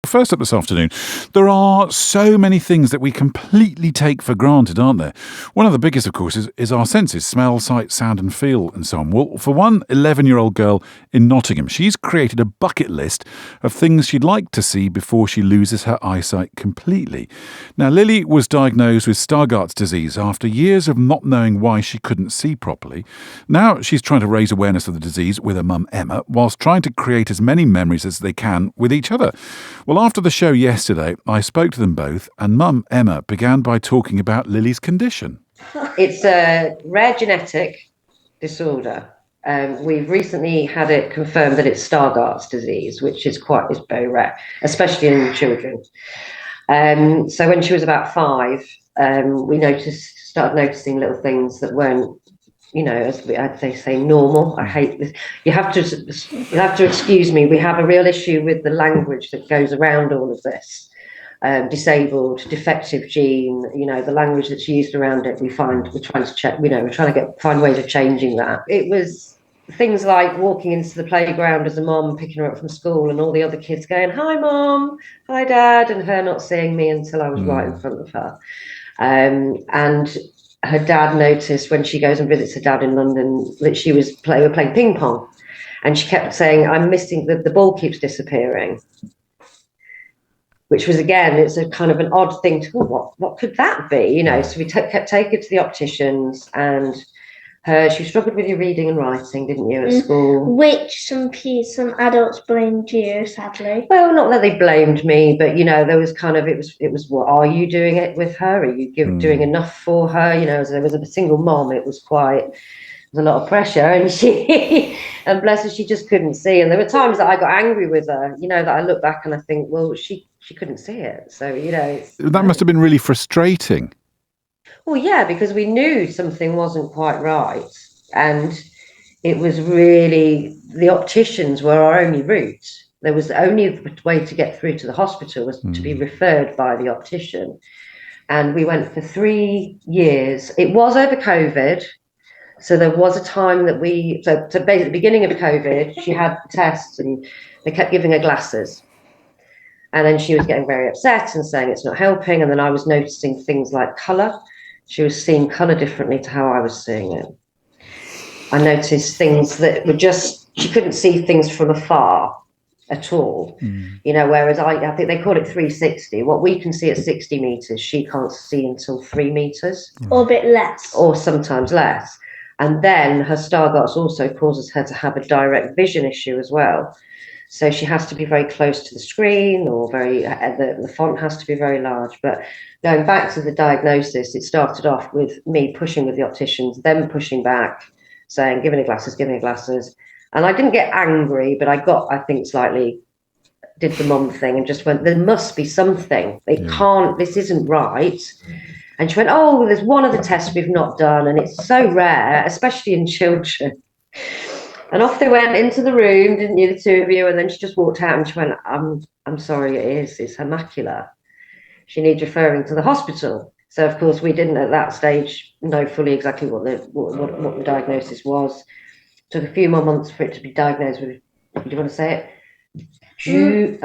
First up this afternoon, there are so many things that we completely take for granted, aren't there? One of the biggest, of course, is our senses: smell, sight, sound and feel and so on. Well, for one 11-year-old girl in Nottingham, she's created a bucket list of things she'd like to see before she loses her eyesight completely. Now, Lily was diagnosed with Stargardt's disease after years of not knowing why she couldn't see properly. Now she's trying to raise awareness of the disease with her mum Emma, whilst trying to create as many memories as they can with each other. Well, after the show yesterday, I spoke to them both, and Mum Emma began by talking about Lily's condition. It's a rare genetic disorder. We've recently had it confirmed that it's Stargardt's disease, which is very rare, especially in children. So when she was about 5, we started noticing little things that weren't, as they say, normal. I hate this. You have to excuse me. We have a real issue with the language that goes around all of this. Disabled, defective gene, the language that's used around it. We're trying to check. We're trying to find ways of changing that. It was things like walking into the playground as a mom, picking her up from school, and all the other kids going, "Hi, Mom, hi, Dad," and her not seeing me until I was right in front of her, and her dad noticed when she goes and visits her dad in London that we were playing ping pong, and she kept saying, "I'm missing, the ball keeps disappearing," which was, again, it's a kind of an odd thing to, what could that be? So we kept taking her to the opticians, and she struggled with your reading and writing, didn't you, at school? Which some adults blamed you, sadly. Well, not that they blamed me, but there was kind of, it was what are you doing it with her? Are you doing enough for her? As there was a single mom, it was a lot of pressure, and and bless her, she just couldn't see. And there were times that I got angry with her, that I look back and I think, well, she couldn't see it. So, that must have been really frustrating. Well, yeah, because we knew something wasn't quite right, and it was really, the opticians were our only route. There was the only way to get through to the hospital was to be referred by the optician. And we went for 3 years. It was over COVID. So there was a time that so basically at the beginning of COVID, she had tests and they kept giving her glasses. And then she was getting very upset and saying it's not helping. And then I was noticing things like colour. She was seeing colour differently to how I was seeing it. I noticed things that were she couldn't see things from afar at all. Whereas I think they call it 360. What we can see at 60 metres, she can't see until 3 metres. Or a bit less. Or sometimes less. And then her Stargardt's also causes her to have a direct vision issue as well. So she has to be very close to the screen, or the font has to be very large. But going back to the diagnosis, it started off with me pushing with the opticians, them pushing back, saying, give me the glasses. And I didn't get angry, but I think, slightly did the mum thing and just went, there must be something. This isn't right. And she went, oh, there's one of the tests we've not done, and it's so rare, especially in children. And off they went into the room, didn't you, the two of you? And then she just walked out and she went, I'm sorry, it's her macula. She needs referring to the hospital. So, of course, we didn't at that stage know fully exactly what the diagnosis was. Took a few more months for it to be diagnosed with, do you want to say it? Juvenile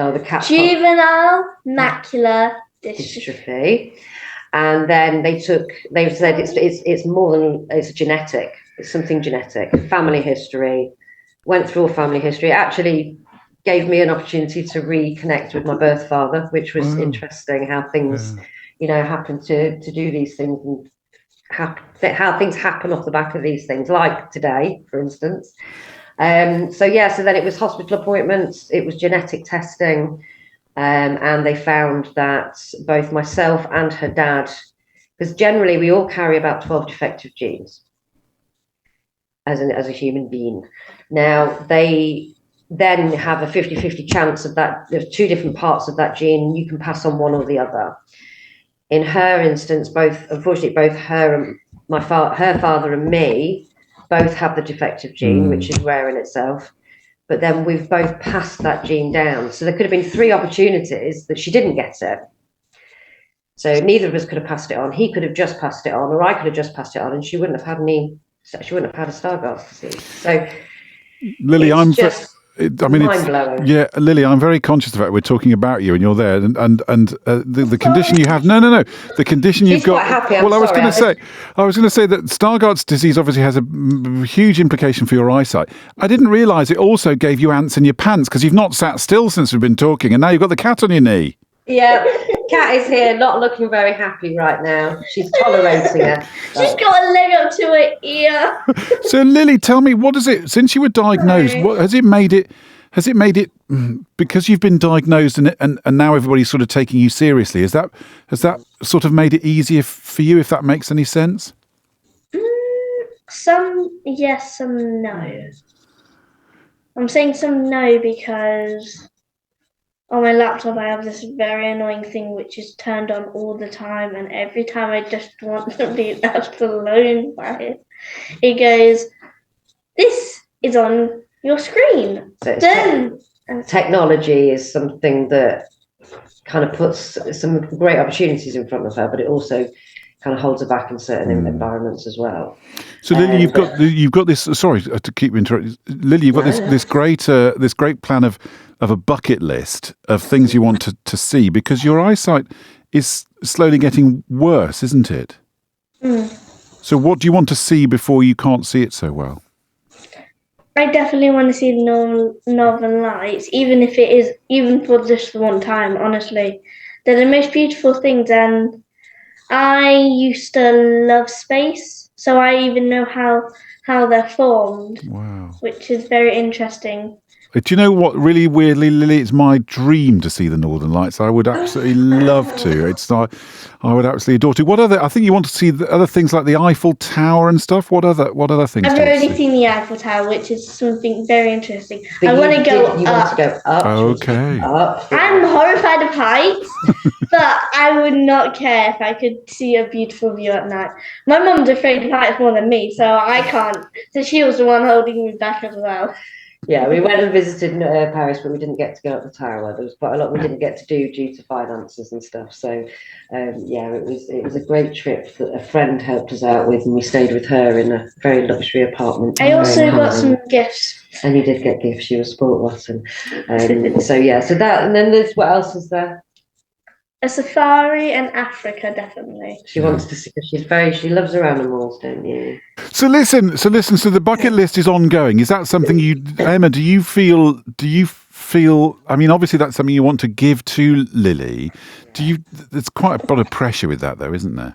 macular dystrophy. And then they said it's more than, it's genetic. It's something genetic. Family history. Went through all family history. It actually gave me an opportunity to reconnect with my birth father, which was interesting. How things, happen to do these things, and how things happen off the back of these things, like today, for instance. So then it was hospital appointments. It was genetic testing. And they found that both myself and her dad, because generally we all carry about 12 defective genes as a human being. Now, they then have a 50-50 chance of that. There's 2 different parts of that gene. You can pass on one or the other. In her instance, unfortunately, both her and her father and me both have the defective gene, which is rare in itself. But then we've both passed that gene down. So there could have been 3 opportunities that she didn't get it. So neither of us could have passed it on. He could have just passed it on, or I could have just passed it on, and she wouldn't have had a Stargardt's disease. So Lily, I mean, mind-blowing. Yeah, Lily, I'm very conscious of the fact we're talking about you and you're there, and the condition you have. No, the condition you've She's got. quite happy. Well, I was going to sorry. say that Stargardt's disease obviously has a huge implication for your eyesight. I didn't realise it also gave you ants in your pants because you've not sat still since we've been talking, and now you've got the cat on your knee. Yeah, Kat is here, not looking very happy right now. She's tolerating it. She's got a leg up to her ear. So, Lily, tell me, what is it? Since you were diagnosed, what has it made it? Has it made it because you've been diagnosed and now everybody's sort of taking you seriously? Has that sort of made it easier for you, if that makes any sense? Some yes, some no. I'm saying some no because on my laptop I have this very annoying thing which is turned on all the time, and every time I just want to be left alone by it, it goes, "This is on your screen." So Done. technology is something that kind of puts some great opportunities in front of her, but it also kind of holds her back in certain environments as well. So, Lily, you've got this. Sorry to keep interrupting, Lily. You've got this great plan of a bucket list of things you want to see, because your eyesight is slowly getting worse, isn't it? So, what do you want to see before you can't see it so well? I definitely want to see the Northern Lights, even if it is, even for just one time, honestly. They're the most beautiful things, and I used to love space, so I even know how they're formed. Wow. Which is very interesting. Do you know what? Really weirdly, Lily, it's my dream to see the Northern Lights. I would absolutely love to. I would absolutely adore to. What other? I think you want to see the other things like the Eiffel Tower and stuff. What other things? I've already seen the Eiffel Tower, which is something very interesting. I want to go up. You want to go up? Okay. Up. I'm horrified of heights, but I would not care if I could see a beautiful view at night. My mum's afraid of heights more than me, so I can't. So she was the one holding me back as well. Yeah, we went and visited Paris, but we didn't get to go up the tower. There was quite a lot we didn't get to do due to finances and stuff. So, it was a great trip that a friend helped us out with, and we stayed with her in a very luxury apartment. I also got some gifts. And you did get gifts. You were sport rotten. So that, and then there's what else is there? A safari in Africa, definitely. She wants to see. She loves her animals, don't you? So listen. So the bucket list is ongoing. Is that something Emma? Do you feel? I mean, obviously that's something you want to give to Lily. There's quite a lot of pressure with that, though, isn't there?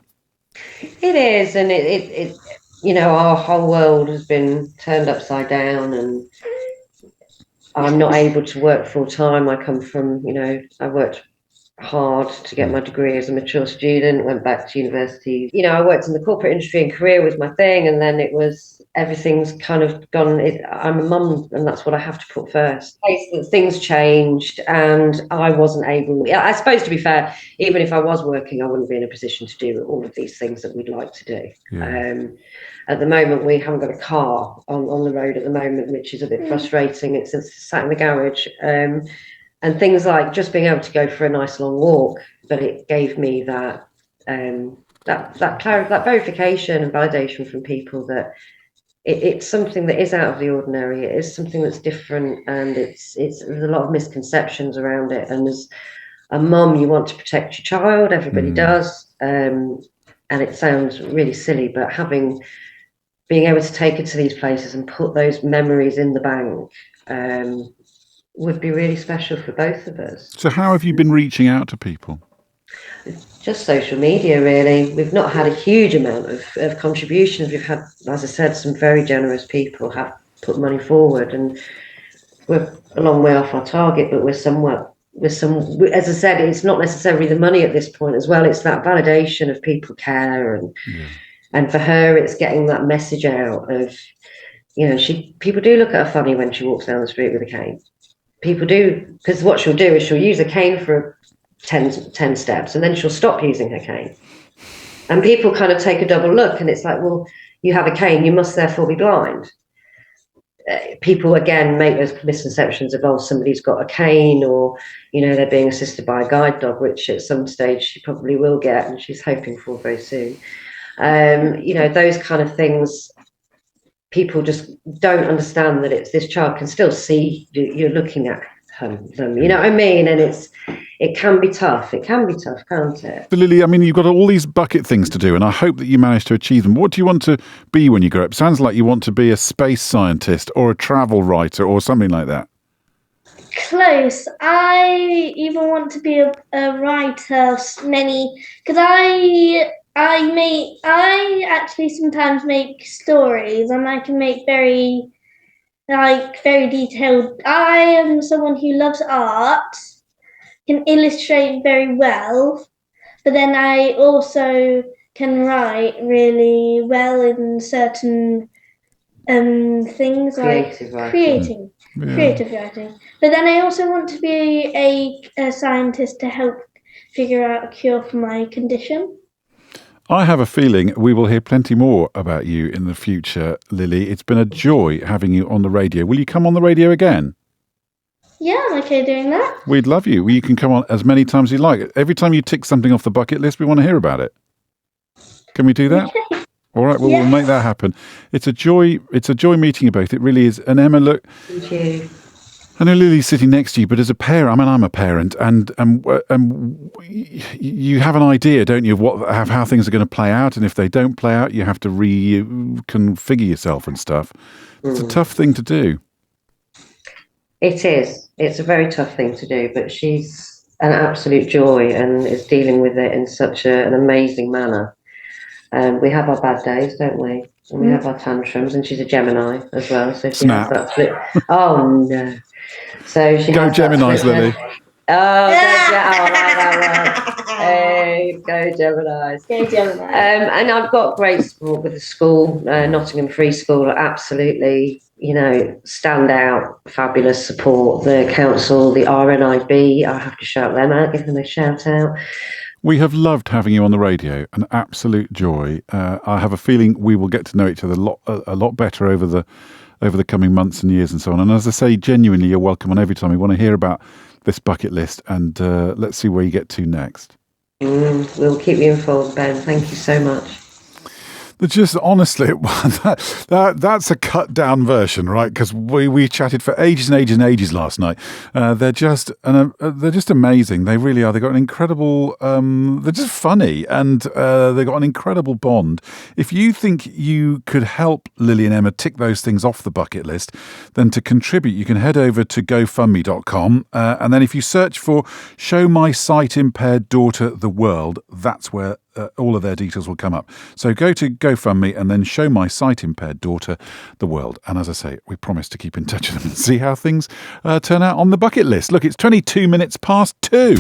It is, and it our whole world has been turned upside down, and I'm not able to work full time. I come from, I worked hard to get my degree as a mature student, went back to university. I worked in the corporate industry and career was my thing, and then everything's kind of gone. I'm a mum, and that's what I have to put first. Things changed, and I wasn't able. I suppose, to be fair, even if I was working, I wouldn't be in a position to do all of these things that we'd like to do. Yeah. At the moment, we haven't got a car on the road at the moment, which is a bit frustrating. It's sat in the garage. And things like just being able to go for a nice long walk, but it gave me that verification and validation from people that it's something that is out of the ordinary. It is something that's different, and there's a lot of misconceptions around it. And as a mum, you want to protect your child. Everybody does, and it sounds really silly, but being able to take her to these places and put those memories in the bank. Would be really special for both of us. So how have you been reaching out to people? Just social media, really. We've not had a huge amount of contributions. We've had, as I said, some very generous people have put money forward, and we're a long way off our target, but as I said, it's not necessarily the money at this point as well. It's that validation of people care, and for her, it's getting that message out of, people do look at her funny when she walks down the street with a cane. People do, because what she'll do is she'll use a cane for 10 steps, and then she'll stop using her cane. And people kind of take a double look, and it's like, well, you have a cane, you must therefore be blind. People, again, make those misconceptions of, oh, somebody's got a cane, or, they're being assisted by a guide dog, which at some stage she probably will get, and she's hoping for very soon. Those kind of things people just don't understand that this child can still see you're looking at them. You know what I mean? And it can be tough. It can be tough, can't it? But Lily, I mean, you've got all these bucket things to do, and I hope that you manage to achieve them. What do you want to be when you grow up? Sounds like you want to be a space scientist or a travel writer or something like that. Close. I even want to be a writer of because I actually sometimes make stories, and I can make very detailed. I am someone who loves art, can illustrate very well, but then I also can write really well in certain things Creative like writing. creative writing. But then I also want to be a scientist to help figure out a cure for my condition. I have a feeling we will hear plenty more about you in the future, Lily. It's been a joy having you on the radio. Will you come on the radio again? Yeah, I'm okay doing that. We'd love you. You can come on as many times as you like. Every time you tick something off the bucket list, we want to hear about it. Can we do that? Okay. All right, well, We'll make that happen. It's a joy meeting you both. It really is. And Emma, look. Thank you. I know Lily's sitting next to you, but as a parent, I mean, I'm a parent, and you have an idea, don't you, of how things are going to play out, and if they don't play out, you have to reconfigure yourself and stuff. It's a tough thing to do. It is. It's a very tough thing to do, but she's an absolute joy and is dealing with it in such an amazing manner. We have our bad days, don't we? And we have our tantrums, and she's a Gemini as well, so she has that flip. Oh no! So she go has Geminis, Lily. Hey, go Geminis. Go Gemini. And I've got great support with the school, Nottingham Free School. Absolutely, stand out, fabulous support. The council, the RNIB. I have to shout them out, give them a shout out. We have loved having you on the radio, an absolute joy. I have a feeling we will get to know each other a lot better over the coming months and years and so on. And as I say, genuinely, you're welcome on every time. We want to hear about this bucket list, and let's see where you get to next. We'll keep you informed, Ben. Thank you so much. But just honestly, that's a cut down version, right? Because we chatted for ages and ages and ages last night. They're just amazing. They really are. They got an incredible. They're just funny, and they got an incredible bond. If you think you could help Lily and Emma tick those things off the bucket list, then to contribute, you can head over to GoFundMe.com, and then if you search for "Show My Sight Impaired Daughter the World," that's where all of their details will come up. So go to GoFundMe and then Show My Sight Impaired Daughter the World. And as I say, we promise to keep in touch with them and see how things turn out on the bucket list. Look, it's 22 minutes past 2.